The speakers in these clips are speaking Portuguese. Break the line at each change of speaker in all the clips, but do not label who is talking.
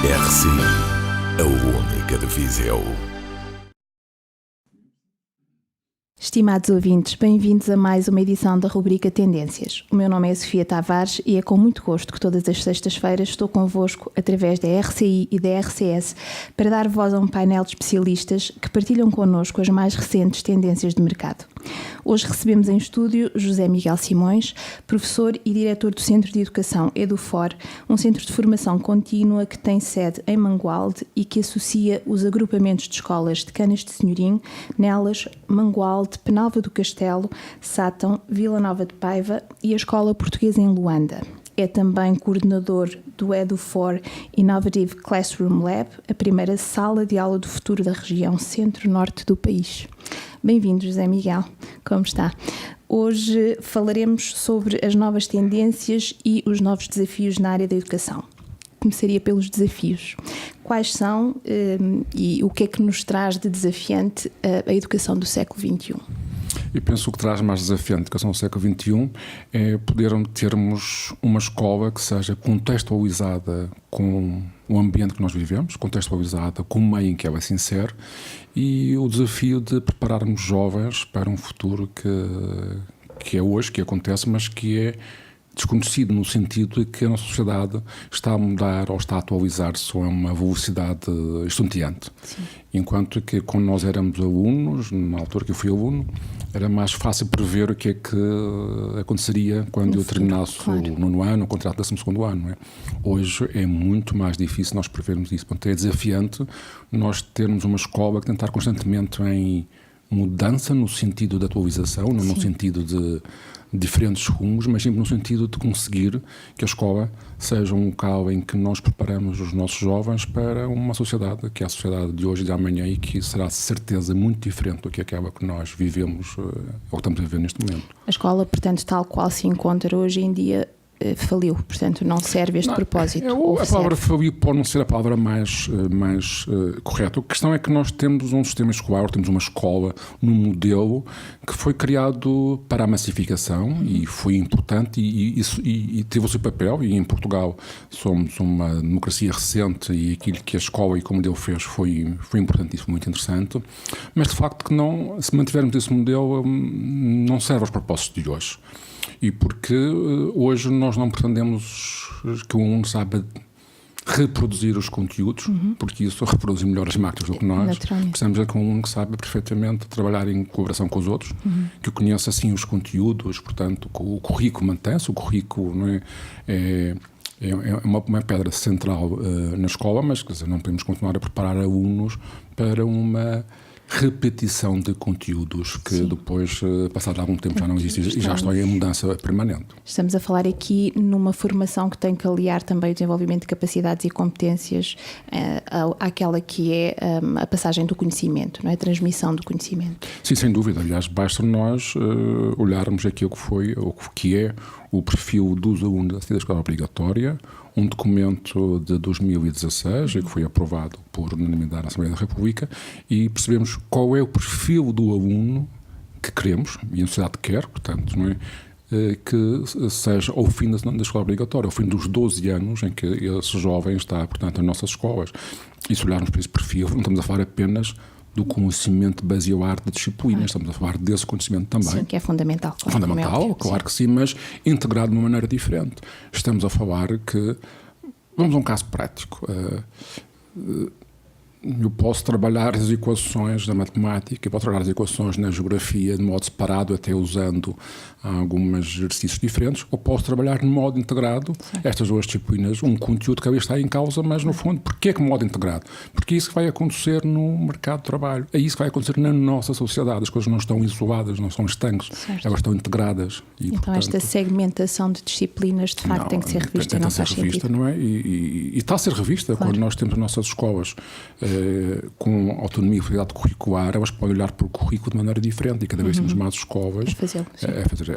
RCI, a única de Viseu.
Estimados ouvintes, bem-vindos a mais uma edição da rubrica Tendências. O meu nome é Sofia Tavares e é com muito gosto que todas as sextas-feiras estou convosco através da RCI e da RCS para dar voz a um painel de especialistas que partilham connosco as mais recentes tendências de mercado. Hoje recebemos em estúdio José Miguel Simões, professor e diretor do Centro de Educação EduFor, um centro de formação contínua que tem sede em Mangualde e que associa os agrupamentos de escolas de Canas de Senhorim, Nelas, Mangualde, Penalva do Castelo, Sátão, Vila Nova de Paiva e a Escola Portuguesa em Luanda. É também coordenador do EduFor Innovative Classroom Lab, a primeira sala de aula do futuro da região centro-norte do país. Bem-vindo, José Miguel. Como está? Hoje falaremos sobre as novas tendências e os novos desafios na área da educação. Começaria pelos desafios. Quais são e o que é que nos traz de desafiante a educação do século XXI?
Eu penso que o que traz mais desafiante a educação do século XXI é termos uma escola que seja contextualizada com o ambiente que nós vivemos, contextualizada com o meio em que ela se insere e o desafio de prepararmos jovens para um futuro que é hoje, que acontece, mas que é desconhecido no sentido de que a nossa sociedade está a mudar ou está a atualizar-se a uma velocidade estonteante. Sim. Enquanto que quando nós éramos alunos, na altura que eu fui aluno, era mais fácil prever o que é que aconteceria quando eu terminasse o nono ano, o contrato do 12º ano. Não é? Hoje é muito mais difícil nós prevermos isso. Portanto, é desafiante nós termos uma escola que tentar constantemente em mudança no sentido de atualização, não no sentido de diferentes rumos, mas sempre no sentido de conseguir que a escola seja um local em que nós preparamos os nossos jovens para uma sociedade, que é a sociedade de hoje e de amanhã e que será de certeza muito diferente do que aquela que nós vivemos ou estamos a viver neste momento.
A escola, portanto, tal qual se encontra hoje em dia, faliu, portanto não serve este propósito.
A palavra faliu pode não ser a palavra mais correta. A questão é que nós temos um sistema escolar, temos uma escola num modelo que foi criado para a massificação e foi importante e teve o seu papel, e em Portugal somos uma democracia recente e aquilo que a escola e como modelo fez foi importantíssimo, muito interessante, mas de facto que não, se mantivermos esse modelo não serve aos propósitos de hoje. E porque hoje nós não pretendemos que o aluno saiba reproduzir os conteúdos, porque isso reproduz melhor as máquinas do que nós. Precisamos de um aluno que saiba perfeitamente trabalhar em colaboração com os outros, que conheça assim os conteúdos, portanto, o currículo mantém-se, o currículo não é uma pedra central na escola, mas quer dizer, não podemos continuar a preparar alunos para uma repetição de conteúdos que depois, passado algum tempo, já não existem e já estão em mudança permanente.
Estamos a falar aqui numa formação que tem que aliar também o desenvolvimento de capacidades e competências àquela que é a passagem do conhecimento, não é? A transmissão do conhecimento.
Sim, sem dúvida. Aliás, basta nós olharmos aquilo que é o perfil dos alunos da escola obrigatória, um documento de 2016 que foi aprovado por unanimidade na Assembleia da República, e percebemos qual é o perfil do aluno que queremos e a sociedade quer, portanto, não é? Que seja ao fim da escola obrigatória, ao fim dos 12 anos em que esse jovem está, portanto, nas nossas escolas. E se olharmos para esse perfil, não estamos a falar apenas do conhecimento basilar de disciplinas, estamos a falar desse conhecimento também.
Sim, que é fundamental.
Fundamental, claro que sim, mas integrado de uma maneira diferente. Estamos a falar que, vamos a um caso prático, eu posso trabalhar as equações da matemática, eu posso trabalhar as equações na geografia de modo separado, até usando alguns exercícios diferentes, ou posso trabalhar de modo integrado estas duas disciplinas, um conteúdo que ali está em causa, mas no fundo, porquê que modo integrado? Porque é isso que vai acontecer no mercado de trabalho, é isso que vai acontecer na nossa sociedade, as coisas não estão isoladas, não são estanques, elas estão integradas. E,
então
portanto,
esta segmentação de disciplinas de facto tem que ser revista, não faz sentido.
Não é? E está a ser revista quando nós temos as nossas escolas com autonomia e flexibilidade curricular, elas podem olhar para o currículo de maneira diferente e cada vez temos mais escolas a fazer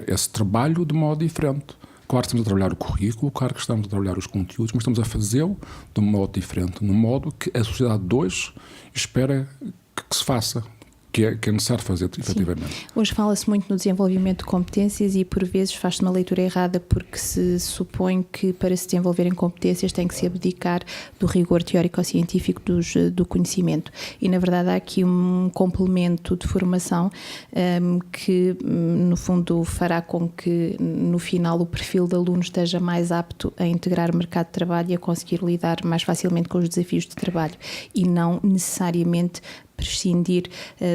esse trabalho de modo diferente. Claro que estamos a trabalhar o currículo, claro que estamos a trabalhar os conteúdos, mas estamos a fazê-lo de um modo diferente, num modo que a sociedade de hoje espera que se faça, que que é necessário fazer, efetivamente.
Sim. Hoje fala-se muito no desenvolvimento de competências e, por vezes, faz-se uma leitura errada porque se supõe que, para se desenvolverem competências, tem que se abdicar do rigor teórico-científico do conhecimento. E, na verdade, há aqui um complemento de formação que, no fundo, fará com que, no final, o perfil de aluno esteja mais apto a integrar o mercado de trabalho e a conseguir lidar mais facilmente com os desafios de trabalho e não necessariamente prescindir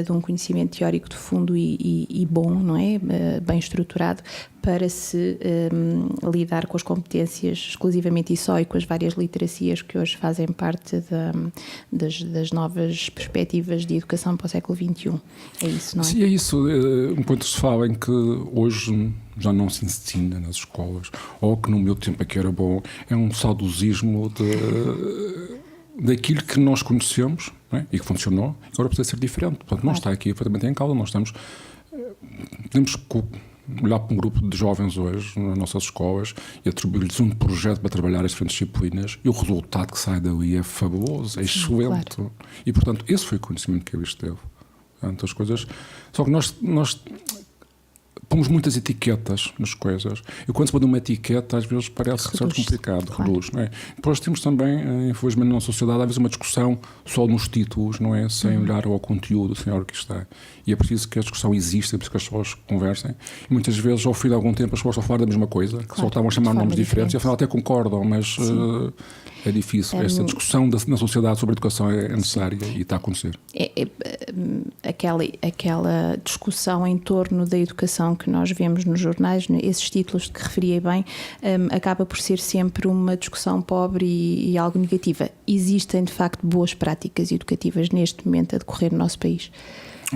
de um conhecimento teórico de fundo e bom, não é? Bem estruturado, para se lidar com as competências exclusivamente e só e com as várias literacias que hoje fazem parte das novas perspectivas de educação para o século XXI. É isso, não é?
Sim, é isso. Enquanto se fala em que hoje já não se ensina nas escolas, ou que no meu tempo aqui era bom, é um saudosismo daquilo que nós conhecemos, não é? E que funcionou, agora precisa ser diferente. Portanto, não está aqui efetivamente em causa. Nós podemos olhar para um grupo de jovens hoje nas nossas escolas e atribuir-lhes um projeto para trabalhar as diferentes disciplinas e o resultado que sai dali é fabuloso, é excelente. Claro. E, portanto, esse foi o conhecimento que eles teve. Portanto, as coisas... Só que nós pomos muitas etiquetas nas coisas e quando se põe uma etiqueta às vezes parece reduz, complicado, claro. Reduz, não é? Depois temos também, infelizmente na nossa sociedade, às vezes uma discussão só nos títulos, não é? Sem olhar ao conteúdo, sem olhar o que está. E é preciso que a discussão exista, é preciso que as pessoas conversem e muitas vezes ao fim de algum tempo as pessoas estão a falar da mesma coisa, claro, só estavam a chamar nomes diferentes e afinal até concordam, mas é difícil. Esta discussão na sociedade sobre a educação é necessária e está a acontecer.
Aquela discussão em torno da educação que nós vemos nos jornais, esses títulos que referiei bem, acaba por ser sempre uma discussão pobre e algo negativa. Existem, de facto, boas práticas educativas neste momento a decorrer no nosso país?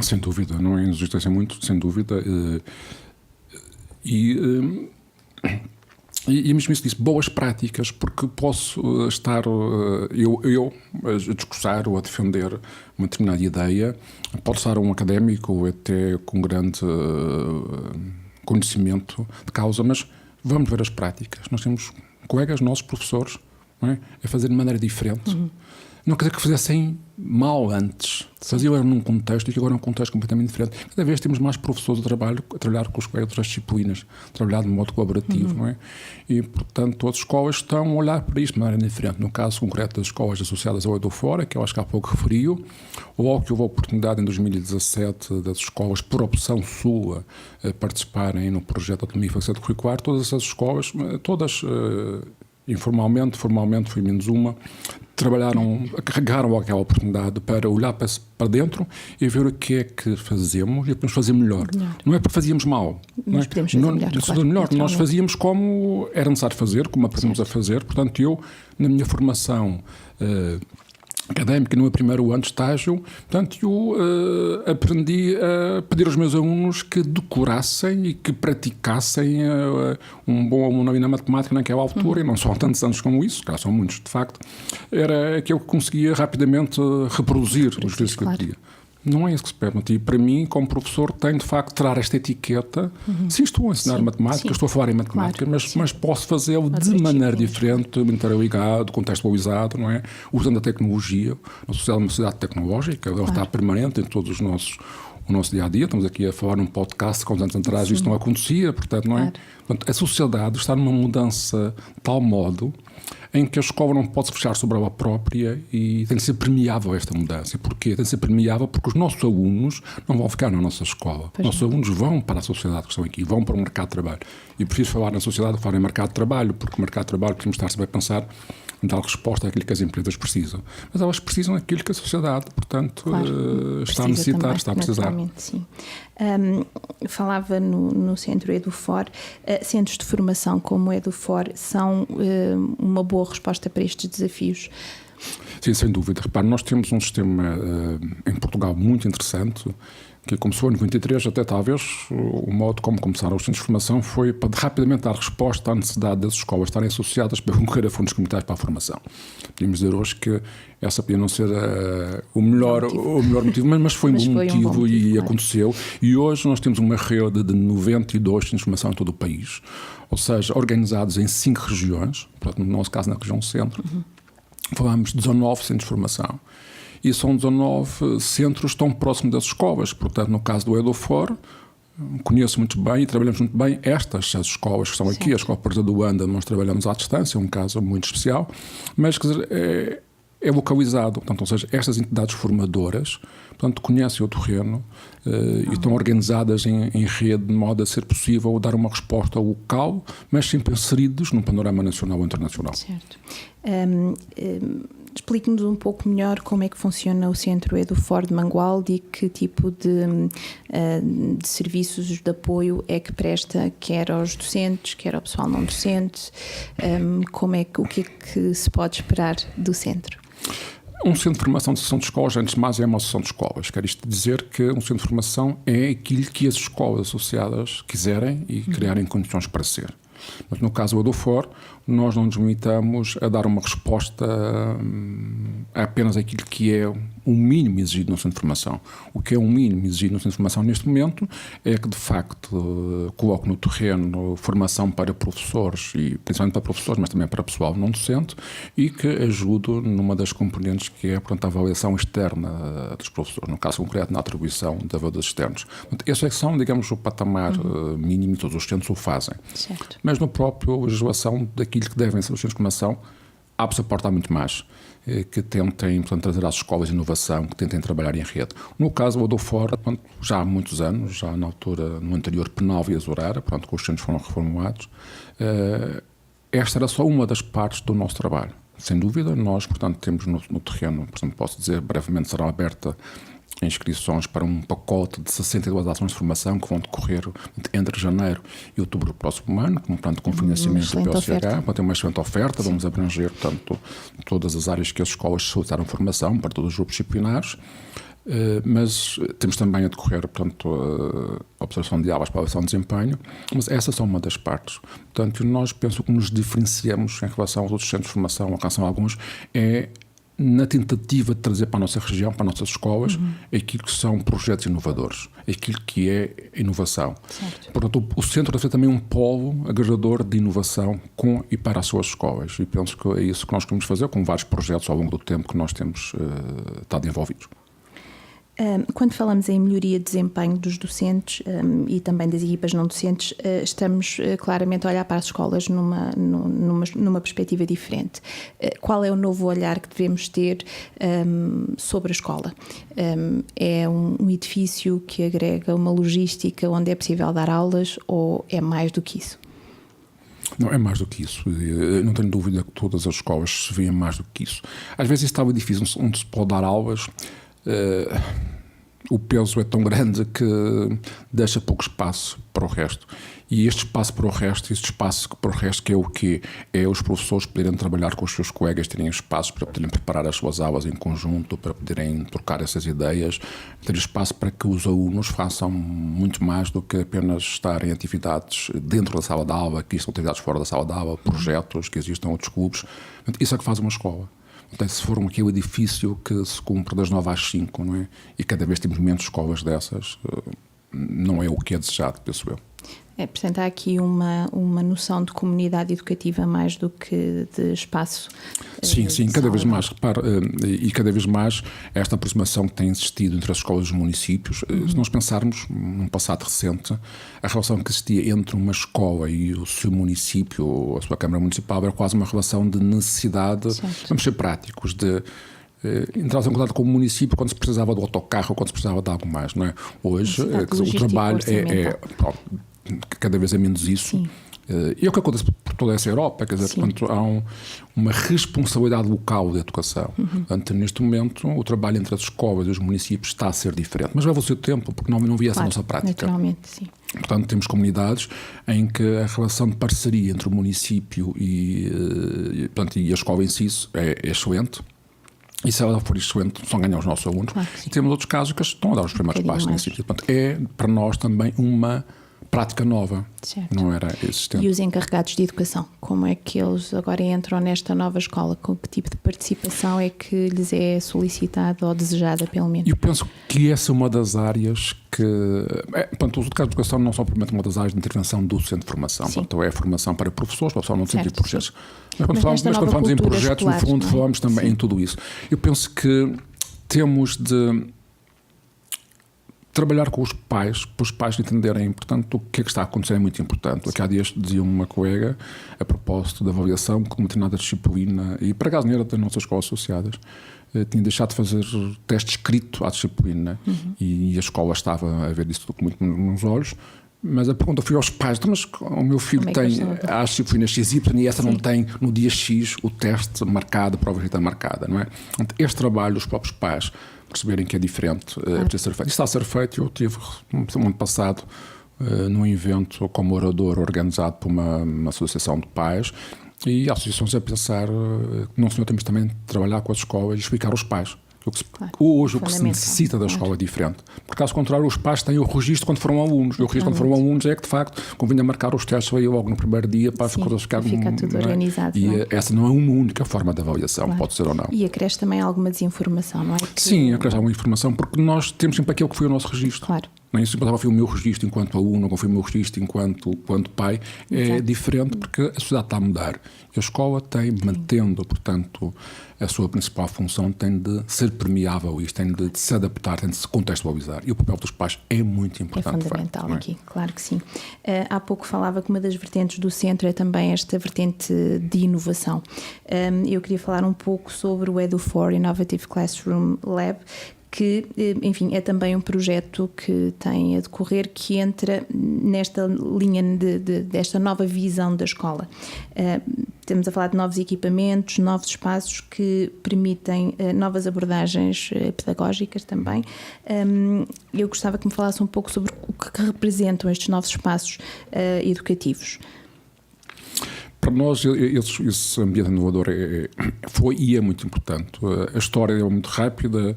Sem dúvida, não é? Existem muito, sem dúvida. E mesmo isso disse, boas práticas, porque posso estar eu a discursar ou a defender uma determinada ideia, pode estar um académico ou até com grande conhecimento de causa, mas vamos ver as práticas. Nós temos colegas nossos, professores, não é? A fazer de maneira diferente. Não quer dizer que fizessem mal antes. Faziam num contexto e que agora é um contexto completamente diferente. Cada vez temos mais professores a trabalhar com os colegas de outras disciplinas, a trabalhar de modo colaborativo, não é? E, portanto, as escolas estão a olhar para isto de maneira diferente. No caso concreto das escolas associadas ao Edufora, que eu acho que há pouco referiu, ou ao que houve a oportunidade em 2017 das escolas, por opção sua, participarem no projeto de Autonomia e Flexibilidade Curricular, todas essas escolas, todas informalmente, formalmente foi menos uma, carregaram aquela oportunidade para olhar para dentro e ver o que é que fazemos e podemos fazer melhor. Não é porque fazíamos mal.
Nós podemos fazer melhor.
Nós fazíamos como era necessário fazer, como aprendemos a fazer. Portanto, eu, na minha formação académica, no meu primeiro ano de estágio, portanto, eu aprendi a pedir aos meus alunos que decorassem e que praticassem um bom aluno na matemática naquela altura, e não são tantos anos como isso, cá são muitos, de facto, era aquele que conseguia rapidamente reproduzir os exercícios que eu pedia. Não é isso que se permite. E para mim, como professor, tenho de facto de tirar esta etiqueta. Sim, estou a ensinar matemática, estou a falar em matemática, mas posso fazê-lo de maneira diferente, interligado, contextualizado, não é? Usando a tecnologia. A sociedade é uma sociedade tecnológica, ela está permanente em todos o nosso dia-a-dia. Estamos aqui a falar num podcast que há uns anos atrás isto não acontecia, portanto, não é? Portanto, a sociedade está numa mudança de tal modo em que a escola não pode se fechar sobre ela própria e tem de ser permeável esta mudança. E porquê? Tem de ser permeável porque os nossos alunos não vão ficar na nossa escola. Os nossos alunos vão para a sociedade que estão aqui, vão para o mercado de trabalho. E preciso falar na sociedade, falar em mercado de trabalho, porque o mercado de trabalho precisamos estar sempre a pensar em dar resposta àquilo que as empresas precisam. Mas elas precisam daquilo que a sociedade, portanto, está a necessitar, também, está a precisar.
Sim. Falava no Centro Edufor. Centros de formação como o Edufor são uma boa resposta para estes desafios?
Sim, sem dúvida. Repare, nós temos um sistema em Portugal muito interessante, que começou em 93, até talvez o modo como começaram os centros de formação foi para rapidamente dar resposta à necessidade das escolas estarem associadas para concorrer a fundos comunitários para a formação. Podíamos dizer hoje que essa podia não ser o melhor motivo, mas foi um bom motivo e claro. Aconteceu. E hoje nós temos uma rede de 92 centros de formação em todo o país, ou seja, organizados em 5 regiões, portanto, no nosso caso na região centro, falámos de 19 centros de formação. e são 19 centros tão próximos das escolas. Portanto, no caso do EduFor, conheço muito bem e trabalhamos muito bem estas escolas que estão aqui. A Escola Perdida do Anda, nós trabalhamos à distância, é um caso muito especial, mas quer dizer, é localizado. Portanto, ou seja, estas entidades formadoras, portanto, conhecem o terreno e estão organizadas em rede de modo a ser possível dar uma resposta local, mas sempre inseridos num panorama nacional ou internacional.
Certo. Explique-nos um pouco melhor como é que funciona o Centro EduFor de Mangualde e que tipo de serviços de apoio é que presta, quer aos docentes, quer ao pessoal não docente, o que é que se pode esperar do centro?
Um centro de formação de associação de escolas, antes de mais, é uma associação de escolas. Quer isto dizer que um centro de formação é aquilo que as escolas associadas quiserem e criarem condições para ser. Mas no caso do EduFor, nós não nos limitamos a dar uma resposta a apenas aquilo que é o mínimo exigido no centro de formação. O que é o mínimo exigido no centro de formação neste momento é que, de facto, coloque no terreno formação para professores, e principalmente para professores, mas também para pessoal não docente, e que ajude numa das componentes que é, portanto, a avaliação externa dos professores, no caso concreto, na atribuição de avaliadores externos. Esses é que são, digamos, o patamar mínimo, e todos os centros o fazem.
Certo.
Mas no próprio legislação daquilo que devem ser os centros de formação, abre-se a porta a muito mais, que tentem, portanto, trazer às escolas inovação, que tentem trabalhar em rede. No caso do EduFor, já há muitos anos, já na altura, no anterior Penalva e Azurara, portanto, que os centros foram reformulados, esta era só uma das partes do nosso trabalho. Sem dúvida, nós, portanto, temos no terreno, por exemplo, posso dizer, brevemente serão abertas inscrições para um pacote de 62 ações de formação que vão decorrer entre janeiro e outubro do próximo ano, portanto, com financiamento do POCH. Tem uma excelente oferta, vamos abranger, portanto, todas as áreas que as escolas solicitaram formação, para todos os grupos disciplinares, mas temos também a decorrer, portanto, a observação de aulas para a avaliação de desempenho, mas essas são uma das partes. Portanto, nós penso que nos diferenciamos em relação aos outros centros de formação, alcançam alguns, é na tentativa de trazer para a nossa região, para as nossas escolas, aquilo que são projetos inovadores, aquilo que é inovação.
Certo.
Portanto, o centro deve ser também um polo agregador de inovação com e para as suas escolas. E penso que é isso que nós queremos fazer, com vários projetos ao longo do tempo que nós temos estado envolvidos.
Quando falamos em melhoria de desempenho dos docentes e também das equipas não docentes, estamos claramente a olhar para as escolas numa perspectiva diferente. Qual é o novo olhar que devemos ter sobre a escola? É um edifício que agrega uma logística onde é possível dar aulas ou é mais do que isso?
Não, é mais do que isso. Eu não tenho dúvida que todas as escolas se veem mais do que isso. Às vezes isso estava difícil, onde se pode dar aulas. O peso é tão grande que deixa pouco espaço para o resto. E este espaço para o resto, que é o quê? É os professores poderem trabalhar com os seus colegas, terem espaços para poderem preparar as suas aulas em conjunto, para poderem trocar essas ideias, ter espaço para que os alunos façam muito mais do que apenas estar em atividades dentro da sala de aula, que existam atividades fora da sala de aula, projetos, que existam outros clubes. Isso é que faz uma escola. Portanto, se for aquele edifício que se cumpre das 9 às 5, não é? E cada vez temos menos escolas dessas, não é o que é desejado, penso eu.
Portanto, há aqui uma noção de comunidade educativa mais do que de espaço.
Sim, cada vez mais, repare, e cada vez mais esta aproximação que tem existido entre as escolas e os municípios. Se nós pensarmos num passado recente, a relação que existia entre uma escola e o seu município, ou a sua Câmara Municipal, era quase uma relação de necessidade, vamos ser práticos, de entrar em contato com o município quando se precisava do autocarro ou quando se precisava de algo mais, não é? Hoje, o trabalho cada vez é menos isso.
Sim.
E é o que acontece por toda essa Europa, quer dizer, portanto, há uma responsabilidade local da educação. Portanto, neste momento, o trabalho entre as escolas e os municípios está a ser diferente, mas leva o seu tempo, porque não havia essa nossa prática.
Naturalmente, sim.
Portanto, temos comunidades em que a relação de parceria entre o município e a escola em si é excelente. E se ela for excelente, só ganhar os nossos alunos.
Claro,
e temos outros casos que estão a dar os primeiros passos nesse sentido. Portanto, é para nós também uma prática nova,
certo.
Não era existente.
E os encarregados de educação, como é que eles agora entram nesta nova escola? Com que tipo de participação é que lhes é solicitada ou desejada, pelo menos?
Eu penso que essa é uma das áreas que... Portanto, os encarregados de educação não são propriamente uma das áreas de intervenção do centro de formação. Portanto, é a formação para professores, para o pessoal não tem projetos. Mas quando falamos em projetos, no fundo, falamos também em tudo isso. Eu penso que temos de trabalhar com os pais, para os pais entenderem, portanto, o que é que está a acontecer é muito importante. Aqui há dias dizia uma colega, a propósito da avaliação, que uma determinada disciplina, e por acaso não era das nossas escolas associadas, tinha deixado de fazer teste escrito à disciplina, e a escola estava a ver isso tudo com muito nos olhos. Mas a pergunta foi aos pais: mas o meu filho tem as disciplinas XY e essa não tem no dia X o teste marcado, a prova escrita marcada, não é? Este trabalho, os próprios pais perceberem que é diferente, precisa ser feito. Isso está a ser feito. Eu tive no ano passado num evento como orador organizado por uma associação de pais, e associações a pensar que não, senhor, temos também de trabalhar com as escolas e explicar aos pais. Hoje o que se necessita da escola é diferente. Por caso contrário, os pais têm o registro quando foram alunos. E o registro quando foram alunos é que, de facto, convinha marcar os testes aí logo no primeiro dia para as coisas ficarem
tudo organizado.
E essa não é uma única forma de avaliação, pode ser ou não.
E acresce também alguma desinformação, não é?
Sim, acresce alguma informação, porque nós temos sempre aquilo que foi o nosso registro.
Claro.
Não é isso? Eu foi o meu registro enquanto aluno, não foi o meu registro enquanto pai. É diferente porque a sociedade está a mudar. E a escola tem, mantendo, portanto, a sua principal função, tem de ser permeável, isto tem de se adaptar, tem de se contextualizar. E o papel dos pais é muito importante.
É fundamental aqui, claro que sim. Há pouco falava que uma das vertentes do centro é também esta vertente de inovação. Eu queria falar um pouco sobre o Edu4 Innovative Classroom Lab, que, enfim, é também um projeto que tem a decorrer, que entra nesta linha desta nova visão da escola. Estamos a falar de novos equipamentos, novos espaços que permitem novas abordagens pedagógicas também. Eu gostava que me falasse um pouco sobre o que representam estes novos espaços educativos.
Para nós, esse ambiente inovador foi e é muito importante. A história é muito rápida.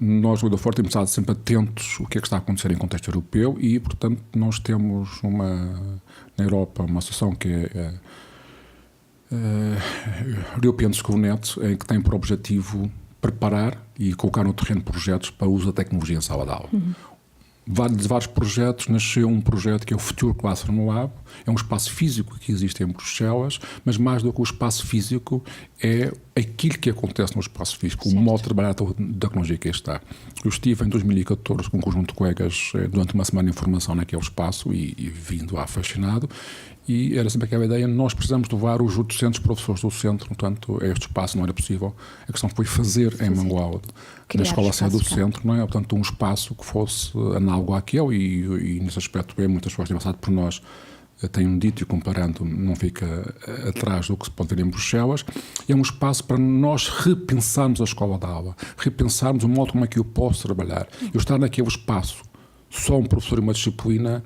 Nós, do Edu4, temos estado sempre atentos ao que é que está a acontecer em contexto europeu e, portanto, nós temos na Europa uma associação que é European Schoolnet, em que tem por objetivo preparar e colocar no terreno projetos para o uso da tecnologia em sala de aula. De vários projetos, nasceu um projeto que é o Future Classroom Lab. É um espaço físico que existe em Bruxelas, mas mais do que o espaço físico é aquilo que acontece no espaço físico, o modo de trabalhar da tecnologia que aí está. Eu estive em 2014 com um conjunto de colegas durante uma semana de informação naquele espaço e vindo lá fascinado, e era sempre aquela ideia: nós precisamos levar os docentes, professores do centro, portanto, este espaço não era possível. A questão foi fazer em Mangualde, na escola sede do centro, não é? Portanto, um espaço que fosse análogo àquele, e nesse aspecto muitas pessoas têm passado por nós, tenho dito, e comparando, não fica atrás do que se pode ver em Bruxelas. É um espaço para nós repensarmos a escola de aula, repensarmos o modo como é que eu posso trabalhar. Eu estar naquele espaço, só um professor e uma disciplina,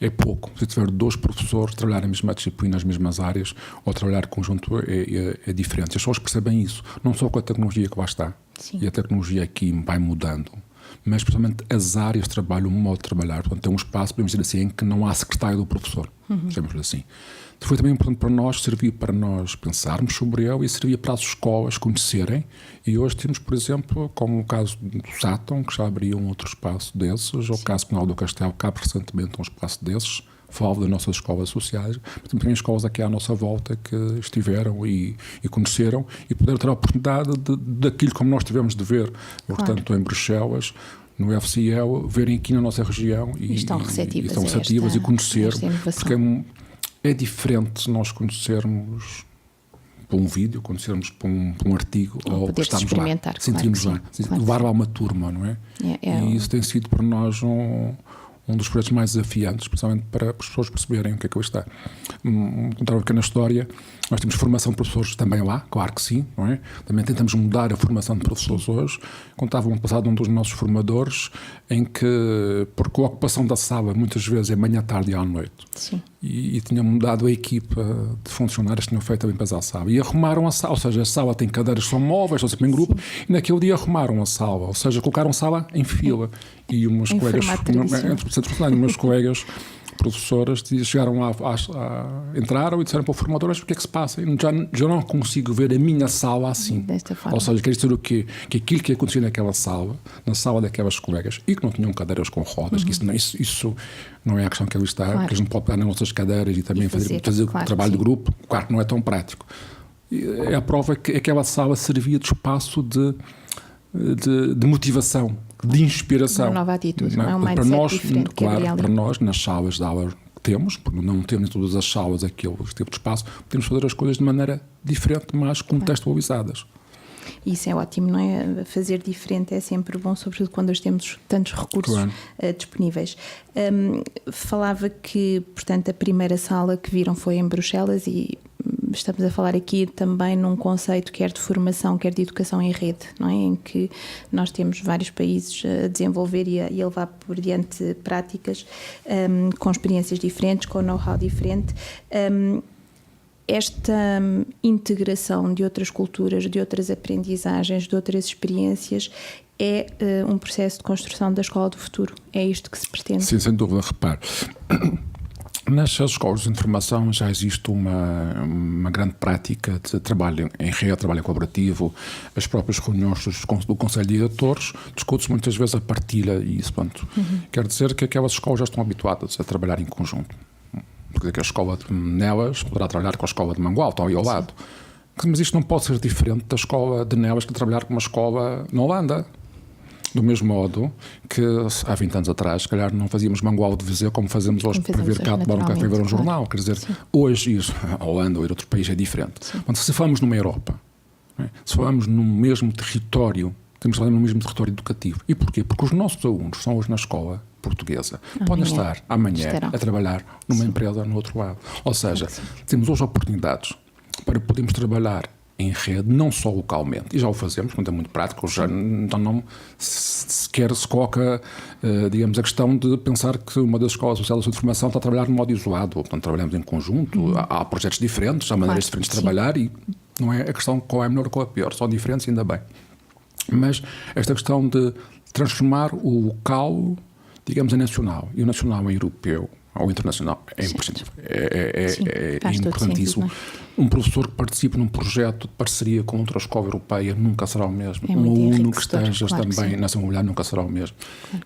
é pouco. Se tiver dois professores, trabalhar a mesma disciplina, as mesmas áreas, ou trabalhar conjunto, é diferente. As pessoas percebem isso, não só com a tecnologia que lá está. Sim. E a tecnologia aqui vai mudando, mas principalmente as áreas de trabalho, o modo de trabalhar. Portanto, tem um espaço, podemos dizer assim, em que não há secretário do professor, digamos assim. Foi também importante para nós, serviu para nós pensarmos sobre ele e servia para as escolas conhecerem. E hoje temos, por exemplo, como o caso do Sátão, que já abriu um outro espaço desses, ou o caso Penal do Castelo, que abre recentemente um espaço desses. Falo das nossas escolas sociais, mas também tem escolas aqui à nossa volta que estiveram e conheceram e puderam ter a oportunidade daquilo como nós tivemos de ver. Claro. Portanto, em Bruxelas, no FCL, verem aqui na nossa região e estão receptivas e conhecer, porque é diferente nós conhecermos por um vídeo, conhecermos por um artigo, ou estarmos lá, sentirmos lá, levar lá uma turma, não é? E isso tem sido para nós um dos projetos mais desafiantes, principalmente para as pessoas perceberem o que é que hoje está. Contar uma pequena história: nós temos formação de professores também lá, claro que sim, não é? Também tentamos mudar a formação de professores hoje. Contava ano passado um dos nossos formadores, em que, porque a ocupação da sala muitas vezes é manhã, tarde e à noite. Sim. E tinham mudado a equipa de funcionários que tinham feito a limpeza à sala. E arrumaram a sala, ou seja, a sala tem cadeiras que são móveis, estão sempre em grupo, e naquele dia arrumaram a sala, ou seja, colocaram a sala em fila. E umas colegas, meus colegas professoras chegaram lá, entraram e disseram para o formador: mas o que é que se passa? Eu já não consigo ver a minha sala assim. Desta forma. Ou seja, quer dizer o quê? Que aquilo que acontecia naquela sala, na sala daquelas colegas, e que não tinham cadeiras com rodas, que isso não é a questão que ali está, claro. Que a gente pode pegar nas nossas cadeiras e também fazer claro, trabalho de grupo, claro que não é tão prático. É a prova que aquela sala servia de espaço de de motivação, de inspiração.
Uma nova atitude, não é? Um
Para
mindset
nós,
diferente que
claro,
haveria ali.
para nós, nas salas de aula que temos, porque não temos em todas as salas aquele tipo de espaço, podemos fazer as coisas de maneira diferente, mas contextualizadas.
Isso é ótimo, não é? Fazer diferente é sempre bom, sobretudo quando nós temos tantos recursos
Claro.
Disponíveis. Falava que, portanto, a primeira sala que viram foi em Bruxelas e estamos a falar aqui também num conceito quer de formação, quer de educação em rede, não é? Em que nós temos vários países a desenvolver e a levar por diante práticas com experiências diferentes, com know-how diferente. Esta integração de outras culturas, de outras aprendizagens, de outras experiências é um processo de construção da escola do futuro. É isto que se pretende?
Sim, sem dúvida. Repare, nessas escolas de informação já existe uma grande prática de trabalho em rede, trabalho colaborativo. As próprias reuniões do Conselho de Diretores discute-se muitas vezes a partilha e isso. Quer dizer que aquelas escolas já estão habituadas a trabalhar em conjunto. Quer dizer que a escola de Nelas poderá trabalhar com a escola de Mangual, estão aí ao lado. Mas isto não pode ser diferente da escola de Nelas que trabalhar com uma escola na Holanda. Do mesmo modo que há 20 anos atrás, se calhar não fazíamos Mangual de Viseu como fazemos hoje para vir cá tomar um café e ver um jornal. Quer dizer, hoje ir a Holanda ou ir a outro país é diferente. Quando se falamos numa Europa, não é? Se falamos no mesmo território, temos de falar no mesmo território educativo. E porquê? Porque os nossos alunos estão hoje na escola portuguesa. Podem estar amanhã a trabalhar numa empresa no outro lado. Ou seja, temos hoje oportunidades para podermos trabalhar em rede, não só localmente, e já o fazemos, quando é muito prático, já então não sequer se coloca, digamos, a questão de pensar que uma das escolas sociais de formação está a trabalhar de modo isolado. Portanto, trabalhamos em conjunto, há projetos diferentes, há maneiras diferentes de trabalhar e não é a questão qual é melhor ou qual é pior, são diferentes, ainda bem. Mas esta questão de transformar o local, digamos, em nacional, e o nacional em europeu ou internacional, é imprescindível. É importantíssimo. Um professor que participe num projeto de parceria com outra escola europeia nunca será o mesmo. Um aluno que esteja também nessa mobilidade nunca será o mesmo.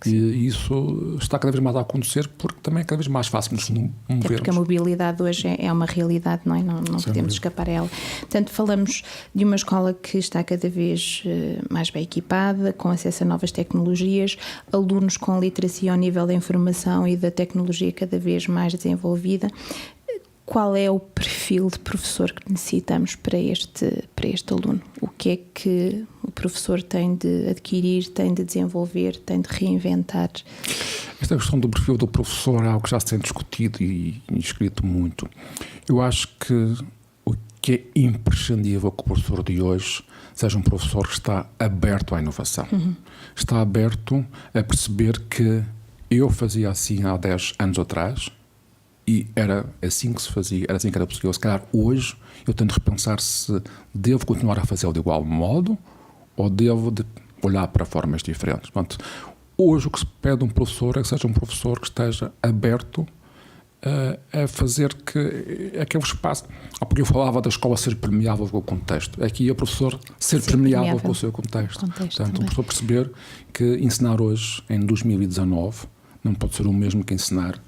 E isso está cada vez mais a acontecer porque também é cada vez mais fácil nos movermos.
Até porque a mobilidade hoje é uma realidade, não é? Não podemos escapar a ela. Portanto, falamos de uma escola que está cada vez mais bem equipada, com acesso a novas tecnologias, alunos com literacia ao nível da informação e da tecnologia cada vez mais desenvolvida. Qual é o perfil de professor que necessitamos para este aluno? O que é que o professor tem de adquirir, tem de desenvolver, tem de reinventar?
Esta questão do perfil do professor é algo que já se tem discutido e escrito muito. Eu acho que o que é imprescindível que o professor de hoje seja um professor que está aberto à inovação. Está aberto a perceber que eu fazia assim há 10 anos atrás, e era assim que se fazia, era assim que era possível. Se calhar hoje eu tenho de repensar se devo continuar a fazê-lo de igual modo ou devo de olhar para formas diferentes. Portanto, hoje o que se pede a um professor é que seja um professor que esteja aberto a fazer que aquele espaço... Porque eu falava da escola ser permeável com o contexto. Aqui é o professor ser permeável com o seu contexto. Portanto, o professor perceber que ensinar hoje, em 2019, não pode ser o mesmo que ensinar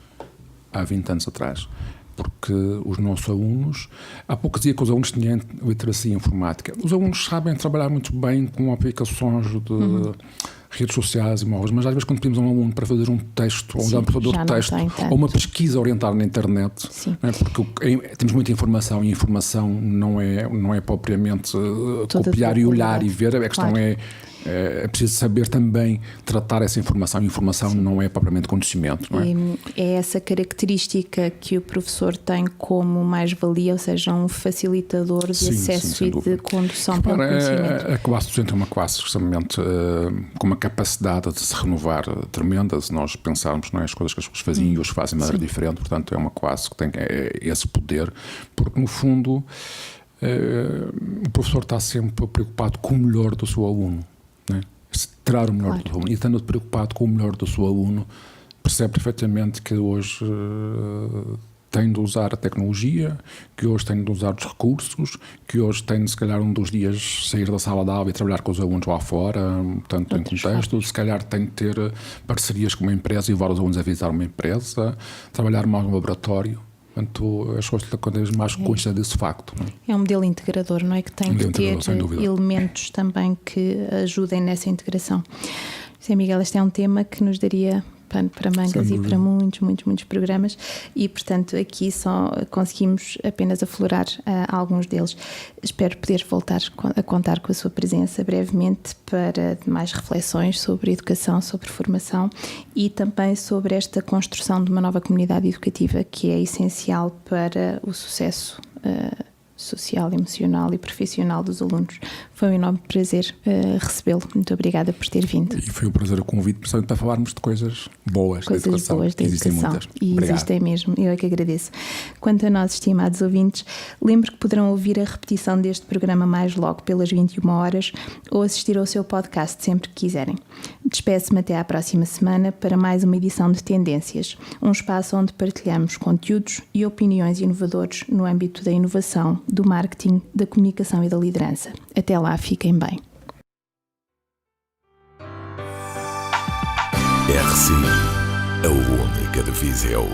há 20 anos atrás, porque os nossos alunos, há pouco dizia que os alunos tinham literacia informática. Os alunos sabem trabalhar muito bem com aplicações de redes sociais e móveis, mas às vezes quando pedimos a um aluno para fazer um texto, ou um professor de texto, ou uma pesquisa orientada na internet, não é? Porque temos muita informação e a informação não é propriamente copiar e olhar e ver, a questão é preciso saber também tratar essa informação. A informação não é propriamente conhecimento, não é?
E é essa característica que o professor tem como mais-valia, ou seja, um facilitador de acesso e de condução pelo conhecimento.
A classe docente é uma classe justamente com uma capacidade de se renovar tremenda, se nós pensarmos, não é, as coisas que as pessoas faziam e hoje fazem de maneira diferente. Portanto, é uma classe que tem esse poder, porque no fundo o professor está sempre preocupado com o melhor do seu aluno. Tirar o melhor do aluno, e estando preocupado com o melhor do seu aluno, percebe perfeitamente que hoje tem de usar a tecnologia, que hoje tem de usar os recursos, que hoje tem de, se calhar, um dos dias sair da sala de aula e trabalhar com os alunos lá fora, tanto em contexto, se calhar tem de ter parcerias com uma empresa e levar os alunos a visitar uma empresa, trabalhar mais no laboratório. Portanto, as coisas cada vez mais consciência desse facto. Não é?
É um modelo integrador, não é? Que tem que ter elementos também que ajudem nessa integração. Sim, Miguel, este é um tema que nos daria pano para mangas e para muitos programas e, portanto, aqui só conseguimos apenas aflorar alguns deles. Espero poder voltar a contar com a sua presença brevemente para mais reflexões sobre educação, sobre formação e também sobre esta construção de uma nova comunidade educativa que é essencial para o sucesso social, emocional e profissional dos alunos. Foi um enorme prazer recebê-lo. Muito obrigada por ter vindo.
E foi um prazer o convite, principalmente para falarmos de coisas boas da educação.
Boas da
existem
educação.
muitas.
E
Obrigado.
Existem mesmo. Eu é que agradeço. Quanto a nós, estimados ouvintes, lembro que poderão ouvir a repetição deste programa mais logo pelas 21 horas ou assistir ao seu podcast sempre que quiserem. Despeço-me até à próxima semana para mais uma edição de Tendências, um espaço onde partilhamos conteúdos e opiniões inovadores no âmbito da inovação, do marketing, da comunicação e da liderança. Até lá, fiquem bem.
RCI, a única de Viseu.